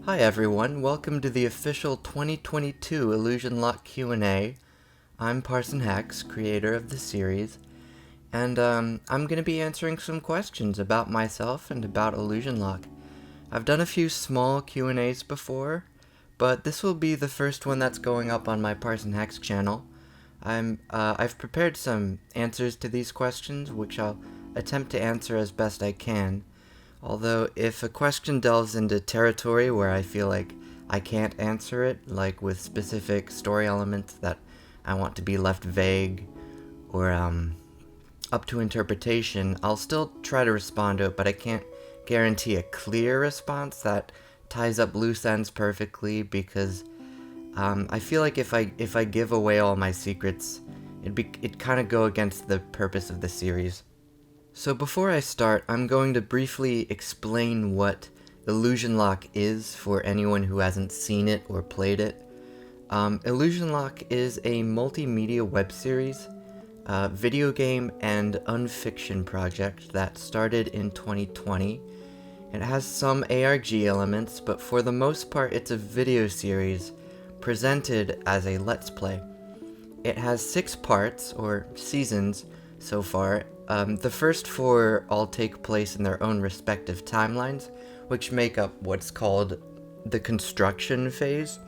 Hi everyone, welcome to the official 2022 Illusion Lock Q&A. I'm Parson Hex, creator of the series, and I'm going to be answering some questions about myself and about Illusion Lock. I've done a few small Q&As before, but this will be the first one that's going up on my Parson Hex channel. I've prepared some answers to these questions, which I'll attempt to answer as best I can. Although, if a question delves into territory where I feel like I can't answer it, like with specific story elements that I want to be left vague or up to interpretation, I'll still try to respond to it, but I can't guarantee a clear response that ties up loose ends perfectly because I feel like if I give away all my secrets, it'd kind of go against the purpose of the series. So before I start, I'm going to briefly explain what Illusion Lock is for anyone who hasn't seen it or played it. Illusion Lock is a multimedia web series, video game and unfiction project that started in 2020. It has some ARG elements, but for the most part it's a video series presented as a Let's Play. It has 6 parts, or seasons, so far. The first 4 all take place in their own respective timelines, which make up what's called the construction phase,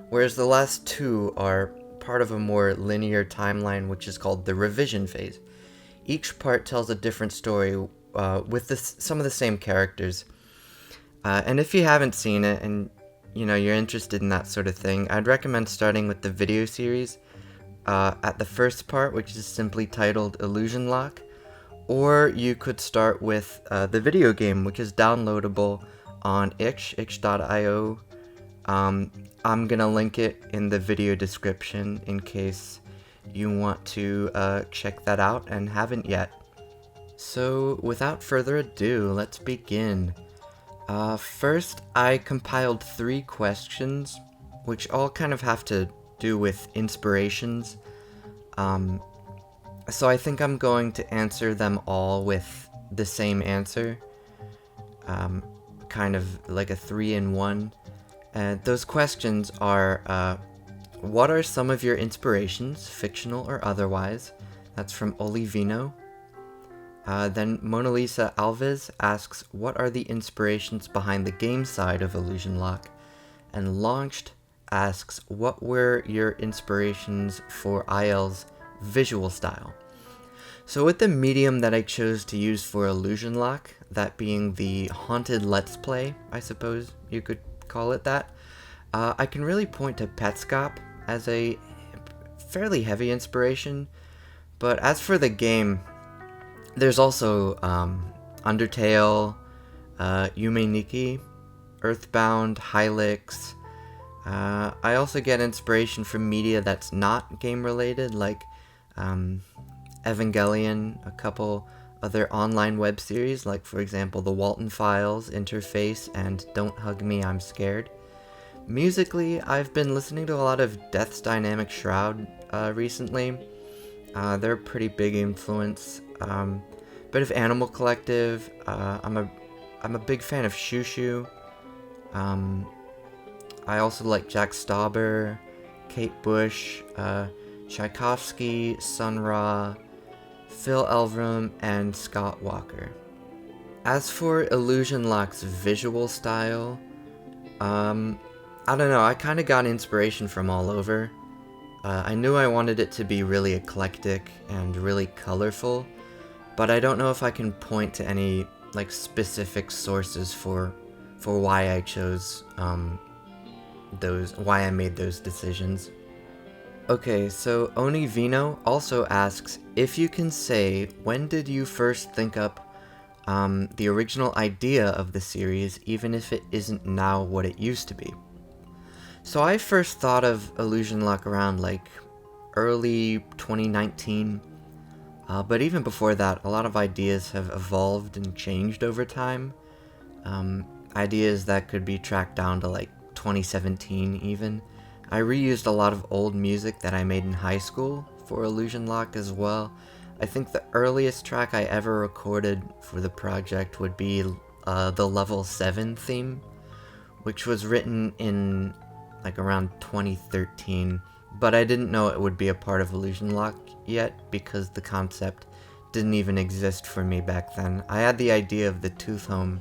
whereas the last 2 are part of a more linear timeline, which is called the revision phase. Each part tells a different story with some of the same characters. And if you haven't seen it and you're interested in that sort of thing, I'd recommend starting with the video series at the first part, which is simply titled Illusion Lock. Or you could start with the video game, which is downloadable on itch.io. I'm gonna link it in the video description in case you want to check that out and haven't yet. So without further ado, let's begin. First, I compiled 3 questions, which all kind of have to do with inspirations. So I think I'm going to answer them all with the same answer, kind of like a 3-in-1. Those questions are, what are some of your inspirations, fictional or otherwise? That's from Olivino. Then Mona Lisa Alves asks, what are the inspirations behind the game side of Illusion Lock? And Launched asks, what were your inspirations for IL's visual style? So with the medium that I chose to use for Illusion Lock, that being the haunted Let's Play, I suppose you could call it that, I can really point to Petscop as a fairly heavy inspiration. But as for the game, there's also Undertale, Yume Nikki, Earthbound, Hylics. I also get inspiration from media that's not game related, like Evangelion, a couple other online web series, like for example the Walton Files, Interface, and Don't Hug Me, I'm Scared. Musically, I've been listening to a lot of Death's Dynamic Shroud recently. They're a pretty big influence. Bit of Animal Collective. I'm a big fan of Shushu. I also like Jack Stauber, Kate Bush, Tchaikovsky, Sun Ra, Phil Elverum, and Scott Walker. As for Illusion Lock's visual style, I don't know, I kind of got inspiration from all over. I knew I wanted it to be really eclectic and really colorful, but I don't know if I can point to any specific sources for why I chose why I made those decisions. Okay, so Onivino also asks, if you can say, when did you first think up the original idea of the series, even if it isn't now what it used to be? So I first thought of Illusion Lock around early 2019, but even before that, a lot of ideas have evolved and changed over time. Ideas that could be tracked down to 2017 even. I reused a lot of old music that I made in high school for Illusion Lock as well. I think the earliest track I ever recorded for the project would be the Level 7 theme, which was written in like around 2013, but I didn't know it would be a part of Illusion Lock yet because the concept didn't even exist for me back then. I had the idea of the Tooth Home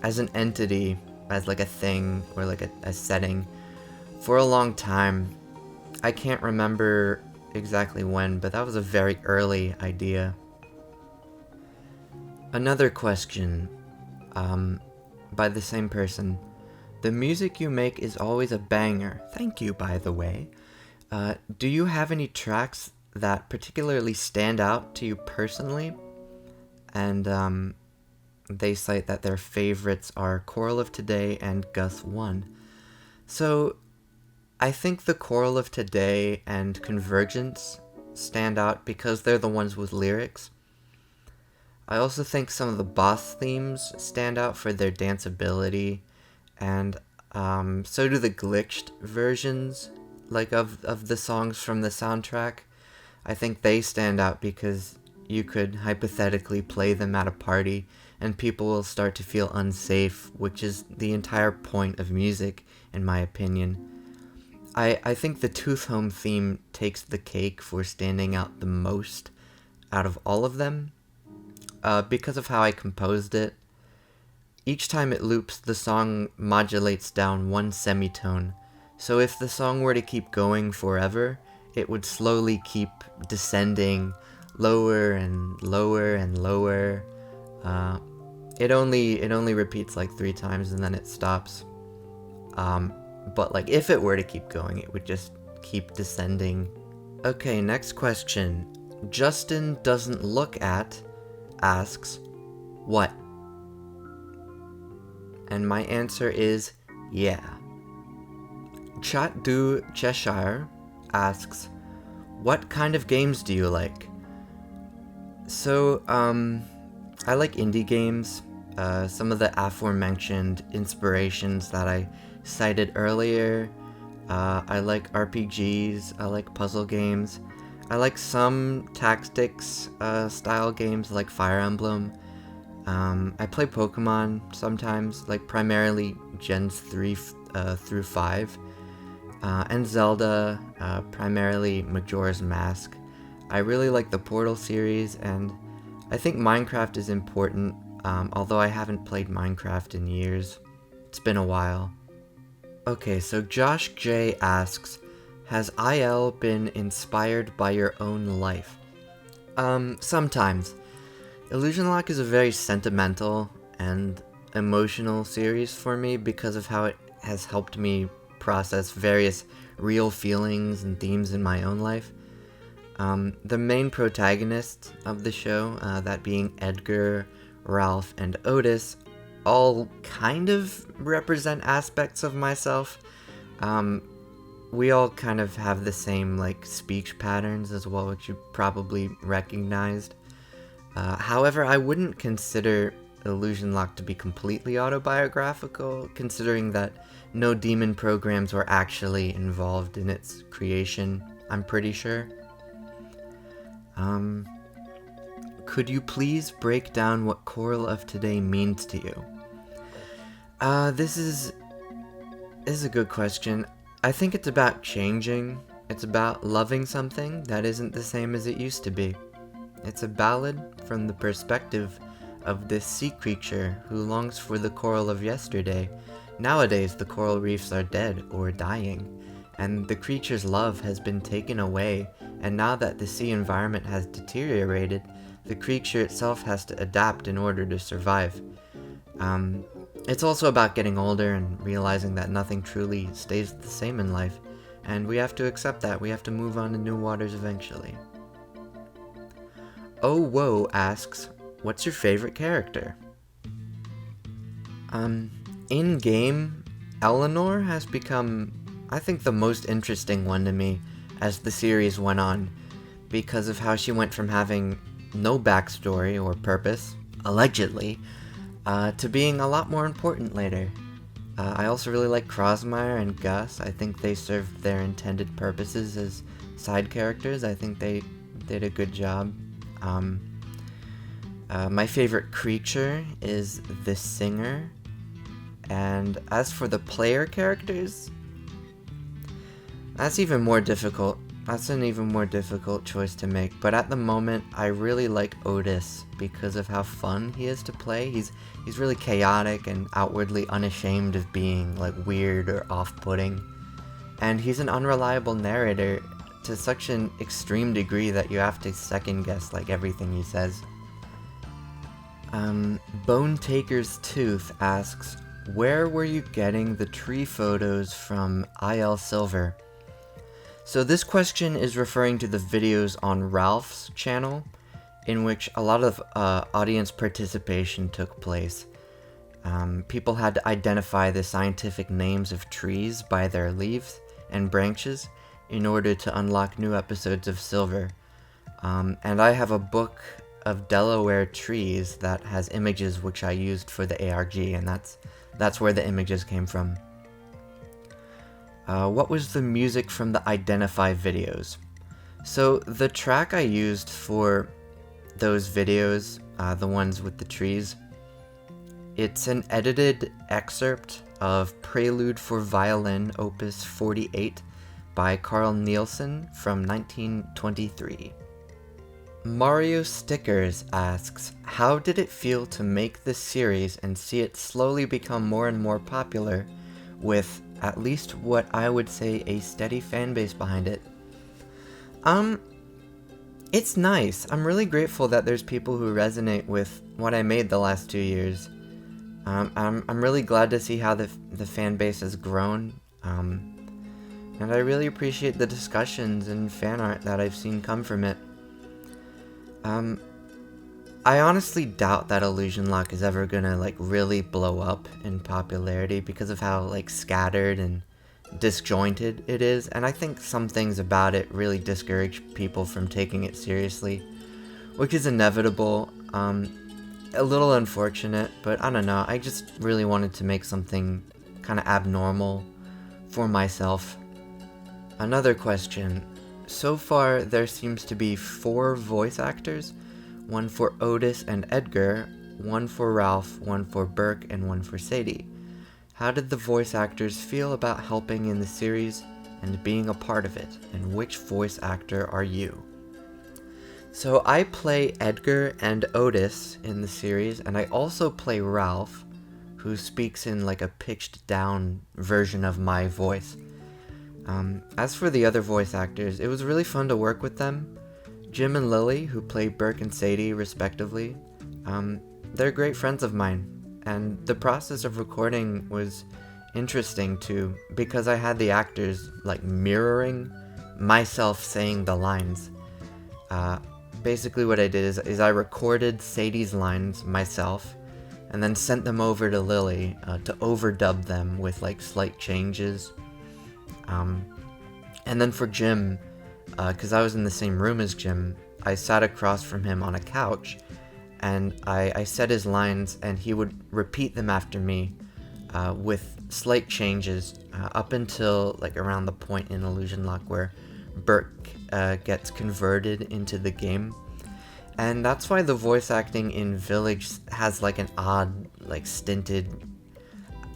as an entity, as like a thing or like a setting for a long time. I can't remember exactly when, but that was a very early idea. Another question, by the same person. The music you make is always a banger. Thank you, by the way. Do you have any tracks that particularly stand out to you personally? And they cite that their favorites are Choral of Today and Gus 1. So I think the Choral of Today and Convergence stand out because they're the ones with lyrics. I also think some of the boss themes stand out for their danceability, and so do the glitched versions, like of the songs from the soundtrack. I think they stand out because you could hypothetically play them at a party and people will start to feel unsafe, which is the entire point of music, in my opinion. I think the Tooth Home theme takes the cake for standing out the most out of all of them, because of how I composed it. Each time it loops, the song modulates down one semitone, so if the song were to keep going forever, it would slowly keep descending lower and lower and lower. It only repeats like 3 times and then it stops. But like if it were to keep going, it would just keep descending. Okay, next question. Justin doesn't look at asks, what? And my answer is yeah. Chat du Cheshire asks, what kind of games do you like? So, I like indie games. Some of the aforementioned inspirations that I cited earlier. I like RPGs, I like puzzle games. I like some tactics style games like Fire Emblem. I play Pokemon sometimes, like primarily Gens 3 through 5. And Zelda, primarily Majora's Mask. I really like the Portal series, and I think Minecraft is important, although I haven't played Minecraft in years. It's been a while. Okay, so Josh J asks, has IL been inspired by your own life? Sometimes. Illusion Lock is a very sentimental and emotional series for me because of how it has helped me process various real feelings and themes in my own life. The main protagonists of the show, that being Edgar, Ralph, and Otis, all kind of represent aspects of myself. We all kind of have the same like speech patterns as well, which you probably recognized. However, I wouldn't consider Illusion Lock to be completely autobiographical, considering that no demon programs were actually involved in its creation, I'm pretty sure. Could you please break down what Choral of Today means to you? This is a good question. I think it's about changing. It's about loving something that isn't the same as it used to be. It's a ballad from the perspective of this sea creature who longs for the coral of yesterday. Nowadays, the coral reefs are dead or dying, and the creature's love has been taken away, and now that the sea environment has deteriorated, the creature itself has to adapt in order to survive. It's also about getting older and realizing that nothing truly stays the same in life, and we have to accept that. We have to move on to new waters eventually. Oh Whoa asks, what's your favorite character? In-game, Eleanor has become, I think, the most interesting one to me as the series went on, because of how she went from having no backstory or purpose, allegedly, to being a lot more important later. I also really like Crosmire and Gus. I think they served their intended purposes as side characters. I think they did a good job. My favorite creature is the singer, And as for the player characters, that's even more difficult. That's an even more difficult choice to make, but at the moment, I really like Otis because of how fun he is to play. He's really chaotic and outwardly unashamed of being, like, weird or off-putting. And he's an unreliable narrator to such an extreme degree that you have to second-guess, like, everything he says. Bone Taker's Tooth asks, where were you getting the tree photos from IL Silver? So this question is referring to the videos on Ralph's channel, in which a lot of audience participation took place. People had to identify the scientific names of trees by their leaves and branches in order to unlock new episodes of Silver. And I have a book of Delaware trees that has images which I used for the ARG, and that's where the images came from. What was the music from the Identify videos? So the track I used for those videos, the ones with the trees, it's an edited excerpt of Prelude for Violin Opus 48 by Carl Nielsen from 1923. Mario Stickers asks, how did it feel to make this series and see it slowly become more and more popular with at least what I would say a steady fan base behind it? It's nice. I'm really grateful that there's people who resonate with what I made the last 2 years. I'm really glad to see how the fan base has grown, and I really appreciate the discussions and fan art that I've seen come from it. I honestly doubt that Illusion Lock is ever gonna, like, really blow up in popularity because of how, like, scattered and disjointed it is, and I think some things about it really discourage people from taking it seriously, which is inevitable, a little unfortunate, but I don't know, I just really wanted to make something kind of abnormal for myself. Another question. So far, there seems to be 4 voice actors, one for Otis and Edgar, one for Ralph, one for Burke, and one for Sadie. How did the voice actors feel about helping in the series and being a part of it, and which voice actor are you? So I play Edgar and Otis in the series, and I also play Ralph, who speaks in like a pitched down version of my voice. As for the other voice actors, it was really fun to work with them. Jim and Lily, who play Burke and Sadie respectively, they're great friends of mine, and the process of recording was interesting too, because I had the actors like mirroring myself saying the lines. Basically what I did is I recorded Sadie's lines myself, and then sent them over to Lily to overdub them with like slight changes. And then for Jim, because I was in the same room as Jim, I sat across from him on a couch, and I said his lines, and he would repeat them after me with slight changes up until like around the point in Illusion Lock where Burke gets converted into the game. And that's why the voice acting in Village has like an odd, like stinted,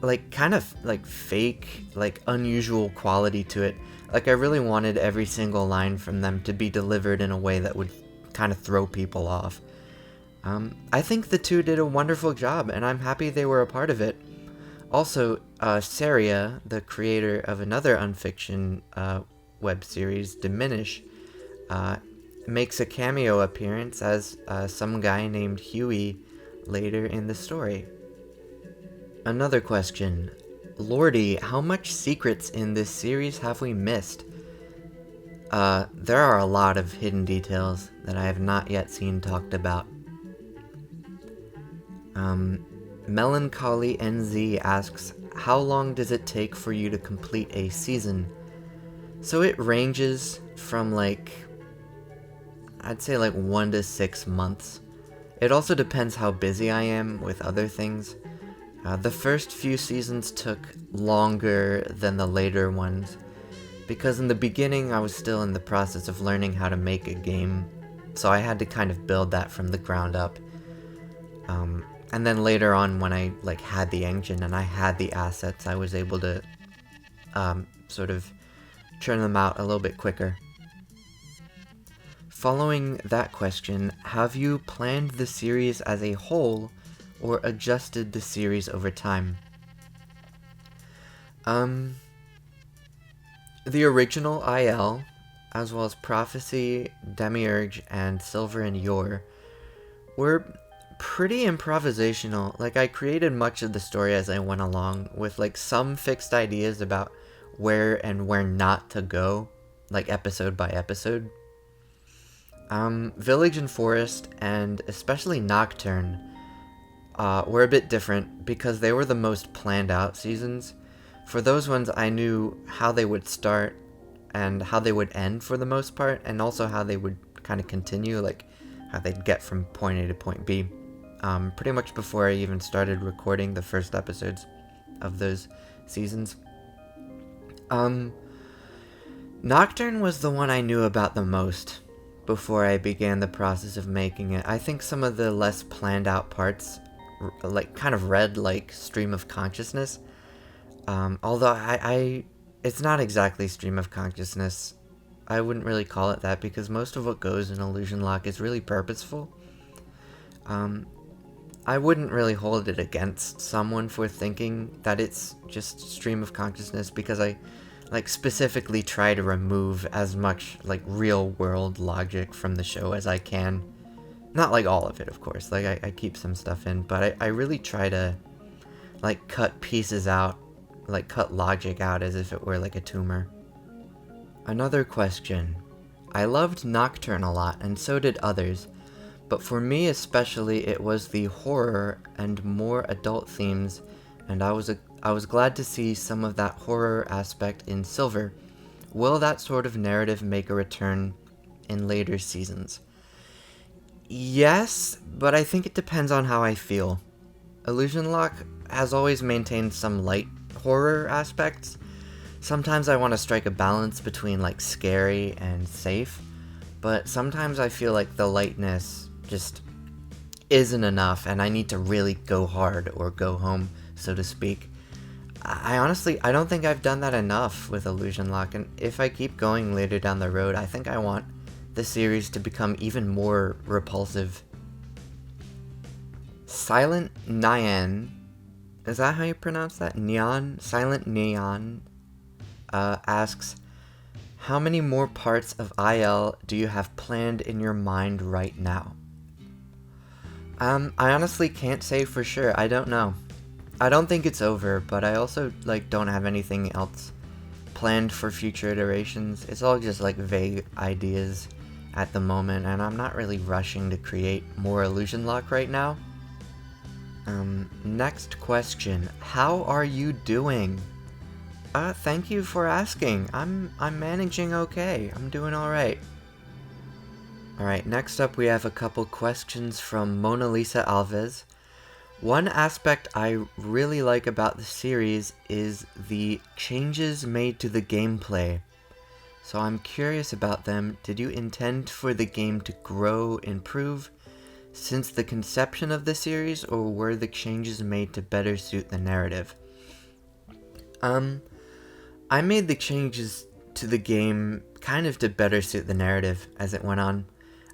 like kind of like fake, like unusual quality to it. Like I really wanted every single line from them to be delivered in a way that would kind of throw people off. I think the two did a wonderful job, and I'm happy they were a part of it. Also, Saria, the creator of another unfiction web series, Diminish, makes a cameo appearance as some guy named Huey later in the story. Another question. Lordy, how much secrets in this series have we missed? There are a lot of hidden details that I have not yet seen talked about. Melancholy NZ asks, how long does it take for you to complete a season? So it ranges from like, I'd say like 1 to 6 months. It also depends how busy I am with other things. The first few seasons took longer than the later ones, because in the beginning I was still in the process of learning how to make a game, so I had to kind of build that from the ground up. And then later on, when I like had the engine and I had the assets, I was able to sort of churn them out a little bit quicker. Following that question, have you planned the series as a whole or adjusted the series over time? The original IL, as well as Prophecy, Demiurge, and Silver and Yore, were pretty improvisational. Like, I created much of the story as I went along, with like some fixed ideas about where and where not to go, like episode by episode. Village and Forest, and especially Nocturne, were a bit different because they were the most planned out seasons. For those ones, I knew how they would start and how they would end for the most part, and also how they would kind of continue, like how they'd get from point A to point B. Pretty much before I even started recording the first episodes of those seasons. Nocturne was the one I knew about the most before I began the process of making it. I think some of the less planned out parts, like, kind of read like stream of consciousness. Although it's not exactly stream of consciousness. I wouldn't really call it that because most of what goes in Illusion Lock is really purposeful. I wouldn't really hold it against someone for thinking that it's just stream of consciousness because I like specifically try to remove as much like real world logic from the show as I can. Not like all of it, of course. Like I keep some stuff in, but I really try to like cut pieces out, like cut logic out as if it were like a tumor. Another question. I loved Nocturne a lot, and so did others, but for me especially it was the horror and more adult themes, and I was glad to see some of that horror aspect in Silver. Will that sort of narrative make a return in later seasons? Yes, but I think it depends on how I feel. Illusion Lock has always maintained some light horror aspects. Sometimes I want to strike a balance between like scary and safe, but sometimes I feel like the lightness just isn't enough and I need to really go hard or go home, so to speak. I don't think I've done that enough with Illusion Lock, and if I keep going later down the road, I think I want the series to become even more repulsive. Silent Nyan, is that how you pronounce that? Neon? Silent Neon asks, how many more parts of IL do you have planned in your mind right now? I honestly can't say for sure. I don't know. I don't think it's over, but I also like don't have anything else planned for future iterations. It's all just like vague ideas at the moment, and I'm not really rushing to create more Illusion Lock right now. Next question. How are you doing? Thank you for asking. I'm managing okay. I'm doing alright. Alright, next up we have a couple questions from Mona Lisa Alves. One aspect I really like about the series is the changes made to the gameplay. So I'm curious about them. Did you intend for the game to grow, improve since the conception of the series, or were the changes made to better suit the narrative? I made the changes to the game kind of to better suit the narrative as it went on.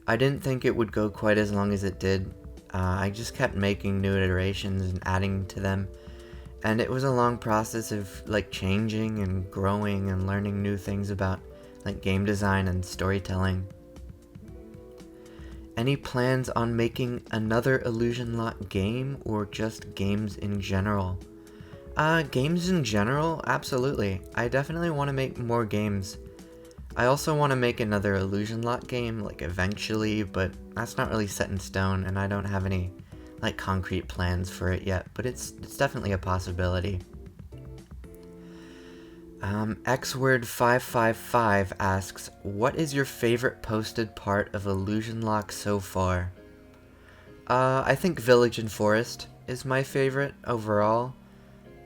I didn't think it would go quite as long as it did. I just kept making new iterations and adding to them, and it was a long process of like changing and growing and learning new things about like game design and storytelling. Any plans on making another Illusion Lock game, or just games in general? Games in general? Absolutely. I definitely want to make more games. I also want to make another Illusion Lock game, like eventually, but that's not really set in stone, and I don't have any like concrete plans for it yet, but it's definitely a possibility. Xword555 asks, what is your favorite posted part of Illusion Lock so far? I think Village and Forest is my favorite overall,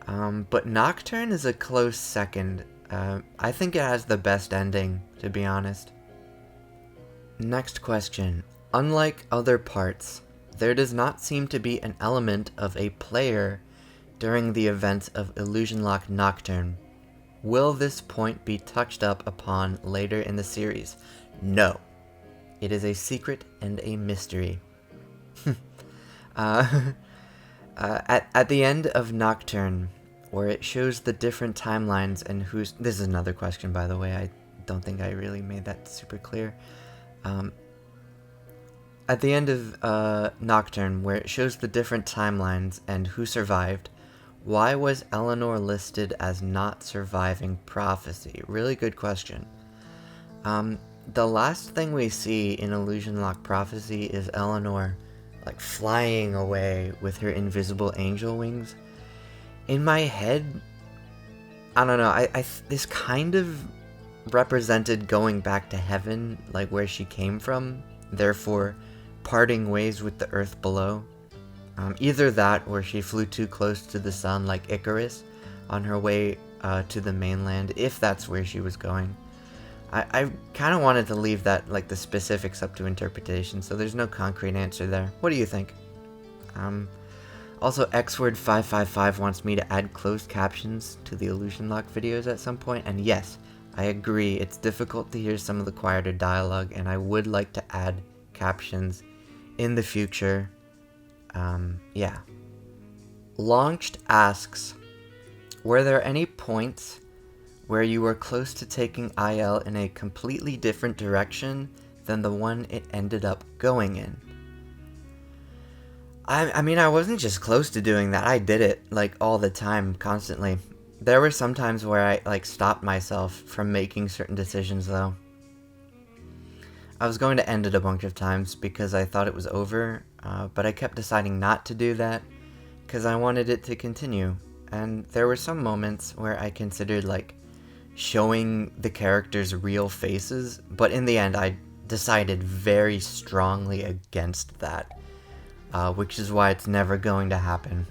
but Nocturne is a close second. I think it has the best ending, to be honest. Next question. Unlike other parts, There does not seem to be an element of a player during the events of Illusion Lock Nocturne. Will this point be touched up upon later in the series? No. It is a secret and a mystery. At the end of Nocturne, where it shows the different timelines and who's... This is another question, by the way. I don't think I really made that super clear. At the end of Nocturne, where it shows the different timelines and who survived, why was Eleanor listed as not surviving prophecy? Really good question. The last thing we see in Illusion Lock Prophecy is Eleanor, like, flying away with her invisible angel wings. In my head, I don't know, this kind of represented going back to heaven, like where she came from, therefore parting ways with the earth below. Either that, or she flew too close to the sun like Icarus on her way to the mainland, if that's where she was going. I kind of wanted to leave that, like, the specifics up to interpretation, so there's no concrete answer there. What do you think? Also, XWord555 wants me to add closed captions to the Illusion Lock videos at some point, and yes, I agree, it's difficult to hear some of the quieter dialogue, and I would like to add captions in the future. Yeah. Launched asks, were there any points where you were close to taking IL in a completely different direction than the one it ended up going in? I mean, I wasn't just close to doing that, I did it, like, all the time, constantly. There were some times where I, like, stopped myself from making certain decisions, though. I was going to end it a bunch of times because I thought it was over, but I kept deciding not to do that because I wanted it to continue. And there were some moments where I considered, like, showing the characters' real faces, but in the end I decided very strongly against that, which is why it's never going to happen.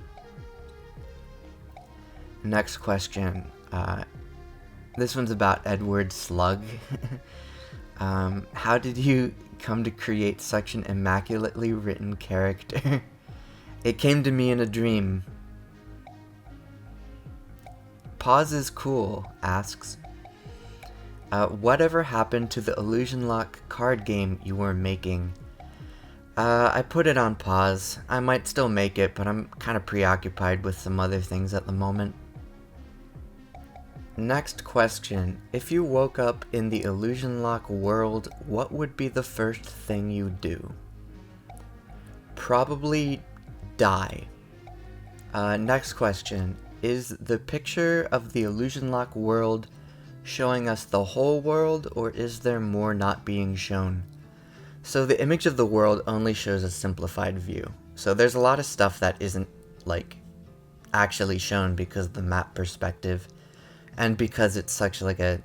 Next question. This one's about Edward Slug. How did you come to create such an immaculately written character? It came to me in a dream. Pause is Cool asks, whatever happened to the Illusion Lock card game you were making? I put it on pause. I might still make it, but I'm kind of preoccupied with some other things at the moment. Next question. If you woke up in the Illusion Lock world, what would be the first thing you do? Probably die. Next question. Is the picture of the Illusion Lock world showing us the whole world, or is there more not being shown? So the image of the world only shows a simplified view. So there's a lot of stuff that isn't, like, actually shown because of the map perspective. And because it's such, like, a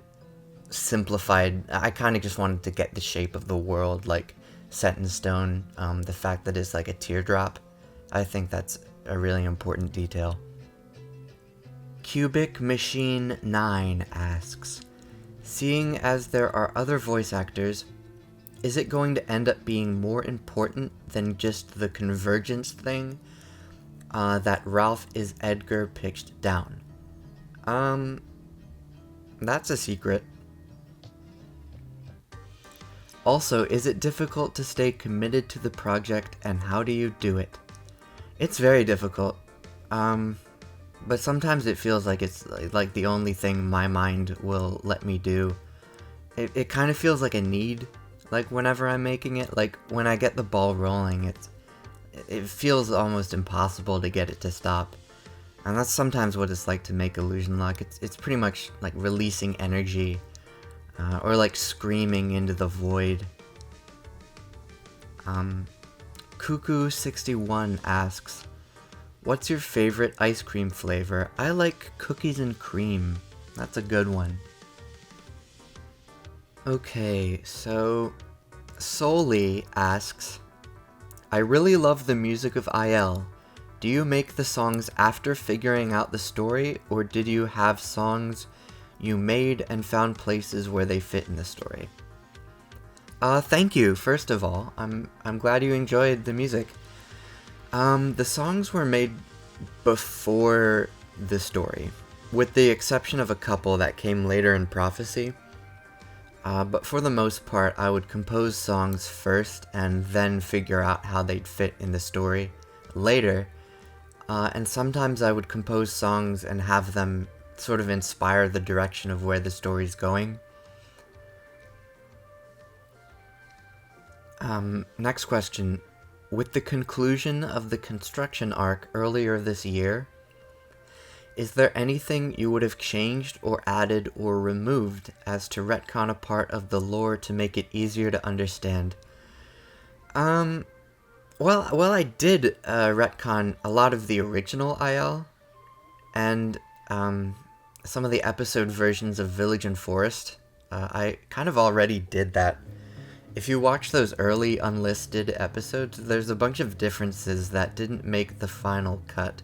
simplified... I kind of just wanted to get the shape of the world, like, set in stone. The fact that it's, like, a teardrop, I think that's a really important detail. Cubic Machine 9 asks, seeing as there are other voice actors, is it going to end up being more important than just the convergence thing that Ralph is Edgar pitched down? That's a secret. Also, is it difficult to stay committed to the project, and how do you do it? It's very difficult. But sometimes it feels like it's like the only thing my mind will let me do. It kind of feels like a need, like whenever I'm making it. Like when I get the ball rolling, it feels almost impossible to get it to stop. And that's sometimes what it's like to make Illusion Lock. It's pretty much like releasing energy, or like screaming into the void. Cuckoo61 asks, what's your favorite ice cream flavor? I like cookies and cream. That's a good one. Okay, so Soli asks, I really love the music of IL. Do you make the songs after figuring out the story, or did you have songs you made and found places where they fit in the story? Thank you, first of all. I'm glad you enjoyed the music. The songs were made before the story, with the exception of a couple that came later in Prophecy. But for the most part, I would compose songs first and then figure out how they'd fit in the story later. And sometimes I would compose songs and have them sort of inspire the direction of where the story's going. Next question. With the conclusion of the construction arc earlier this year, is there anything you would have changed or added or removed as to retcon a part of the lore to make it easier to understand? Well, I did retcon a lot of the original IL, and some of the episode versions of Village and Forest. I kind of already did that. If you watch those early unlisted episodes, there's a bunch of differences that didn't make the final cut.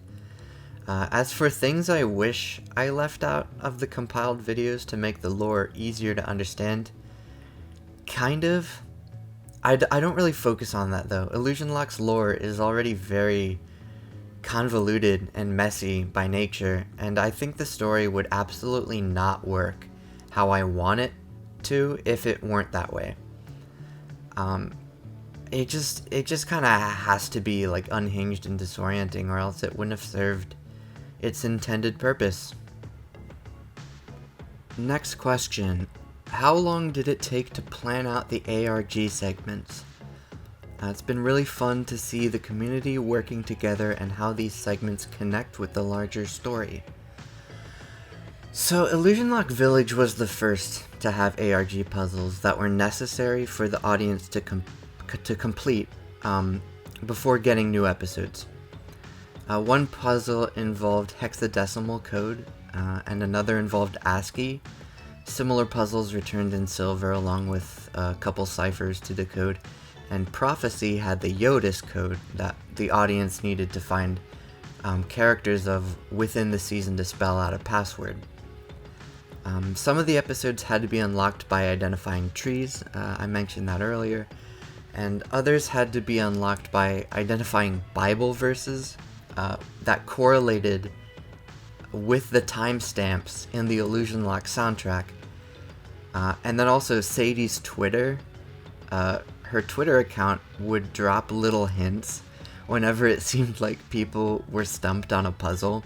As for things I wish I left out of the compiled videos to make the lore easier to understand, kind of. I don't really focus on that though. Illusion Lock's lore is already very convoluted and messy by nature, and I think the story would absolutely not work how I want it to if it weren't that way. It just kind of has to be like unhinged and disorienting, or else it wouldn't have served its intended purpose. Next question. How long did it take to plan out the ARG segments? It's been really fun to see the community working together and how these segments connect with the larger story. So Illusion Lock Village was the first to have ARG puzzles that were necessary for the audience to complete before getting new episodes. One puzzle involved hexadecimal code, and another involved ASCII. Similar puzzles returned in silver along with a couple ciphers to decode, and Prophecy had the Yodis code that the audience needed to find characters of within the season to spell out a password. Some of the episodes had to be unlocked by identifying trees, I mentioned that earlier, and others had to be unlocked by identifying Bible verses that correlated with the timestamps in the Illusion Lock soundtrack. And then also Sadie's Twitter, her Twitter account would drop little hints whenever it seemed like people were stumped on a puzzle.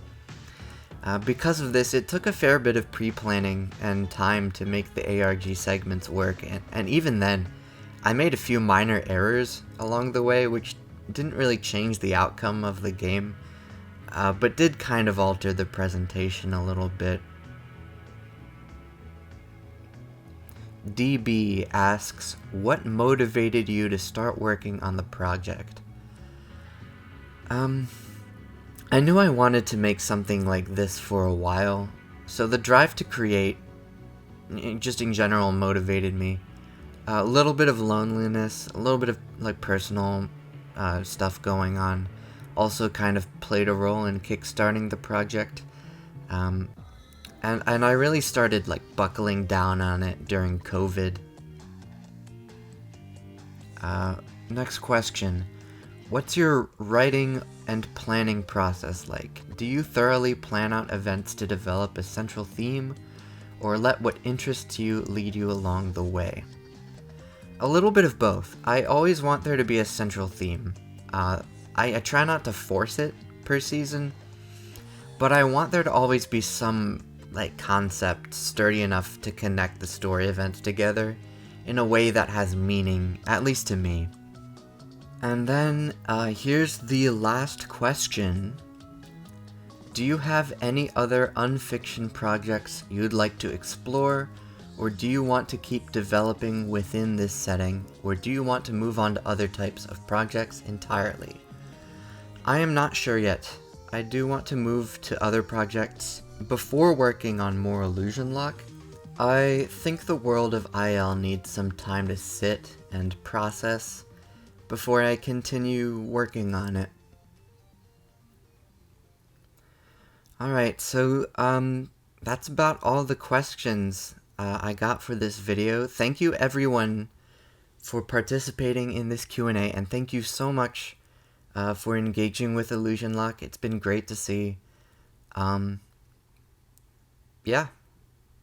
Because of this, it took a fair bit of pre-planning and time to make the ARG segments work, and even then, I made a few minor errors along the way, which didn't really change the outcome of the game, but did kind of alter the presentation a little bit. DB asks, what motivated you to start working on the project? I knew I wanted to make something like this for a while, so the drive to create, just in general, motivated me. A little bit of loneliness, a little bit of like personal stuff going on, also kind of played a role in kickstarting the project. And I really started like buckling down on it during COVID. Next question. What's your writing and planning process like? Do you thoroughly plan out events to develop a central theme, or let what interests you lead you along the way? A little bit of both. I always want there to be a central theme. I try not to force it per season, but I want there to always be some like concept sturdy enough to connect the story events together in a way that has meaning, at least to me. And then, here's the last question. Do you have any other unfiction projects you'd like to explore, or do you want to keep developing within this setting, or do you want to move on to other types of projects entirely? I am not sure yet. I do want to move to other projects before working on more Illusion Lock. I think the world of IL needs some time to sit and process before I continue working on it. Alright, so that's about all the questions I got for this video. Thank you everyone for participating in this Q&A, and thank you so much for engaging with Illusion Lock. It's been great to see. Yeah,